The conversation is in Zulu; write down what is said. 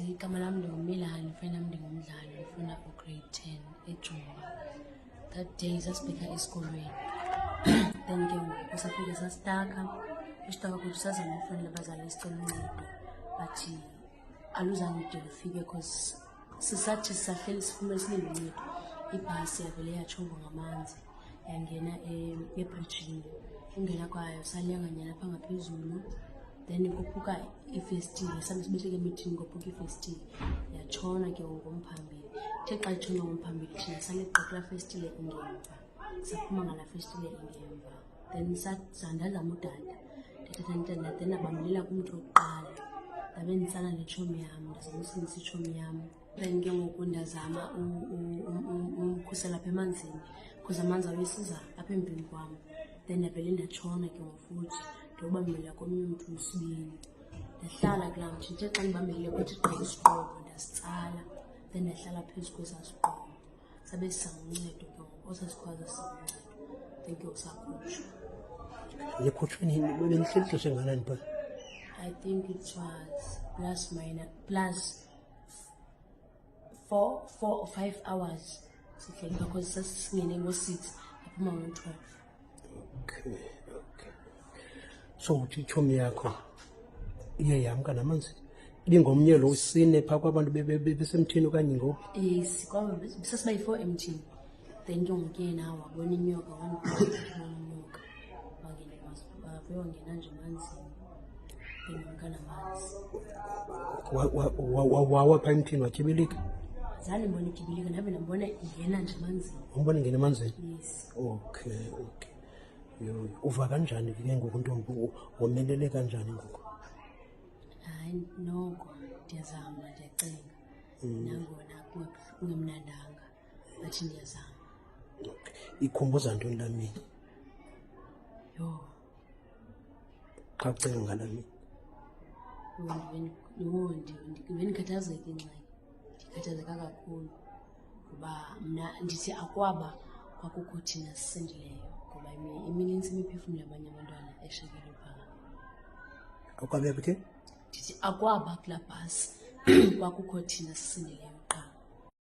igama lami ndinguMilani, ifana nami ndingumdlali, ndifunda grade 10 eJuba. That day sasibheka esikolweni. Then ke ngoku safike sasitaka. Isitaka kwethu sazama ukufowunela abazali sicela uncedo. But aluzange de lifike because sisathi sisahleli sifuna silinde uncedo. Ibhasi yavele yatshova ngamanzi. Yangena ebridgini. Ungena kwayo salenganya lapha ngaphezulu. Then kuphuka ifestile, sabe sibetheke meeting kuphuka ifestile. Yatshona ke ngomphambili. The xa itshona ngomphambili thina saleqaqla festile ingemva. Saphuma ngala festile ingemva. Then sandazama udada. Ndithetha then abamlela kumuntu oqala. Ndabe ndisana netshomi yam, ndazama usindisa itshomi yam. Then ke ngoku ndazama umkhusela apha emanzini because amanzi awesiza apha emveni kwam. Then ndavele ndatshona ke ngofuthi ndobambela komnye umntu usibini. Ndahlala kulaa mthi nje xa ndibambele kuthi gqi isiqobo ndasitsala. Then ndahlala phezu kwesasiqobo. Sabe sisanguncedo ke ngoku osasikhwaza sisanguncedo. Thank you sakhutshwa. Nikhutshwe nini? Benihleli ixesha enganani phaa? I think it was plus 4 or 5 hours. Because sasingene ngo-6 aphuma ngo-12. Okay. So uthi itshomi yakho iye yamka namanzi ibingomnyelo usine phaa kwabantu besemthini okanye ngoku? Yes, kwaba sasibayi-4 emthini. Then ke ngoku yena wabona inyoka inyoka wangena nje emanzini enyuka namanzi. Wawa phaa emthini watyibilika? Azange ndibona ityibilika, ndabe ndambona ingena nje emanzini. Umbona ingena emanzini? Yes. Okay. Uva kanjani ke ngoku ntombi, womelele kanjani ngoku? Hayi noko ndiyazama, ndiyacinga. Nangona kungemnandanga but ndiyazama. Okay. Ikhumbuza ntoni laa mini? Yho. Xa ucinga ngalaa mini? Ndikhathazeka ingxaki. Ndikhathazeka kakhulu ngoba mna ndithi akwaba kwakukho thina sisindileyo ngoba iminintsi imiphefumlo yabanye abantwana eshiyekileyo phaa. Akwabe kutheni? Ndithi akwaba kulaa bhasi kwakukho thina sisindileyo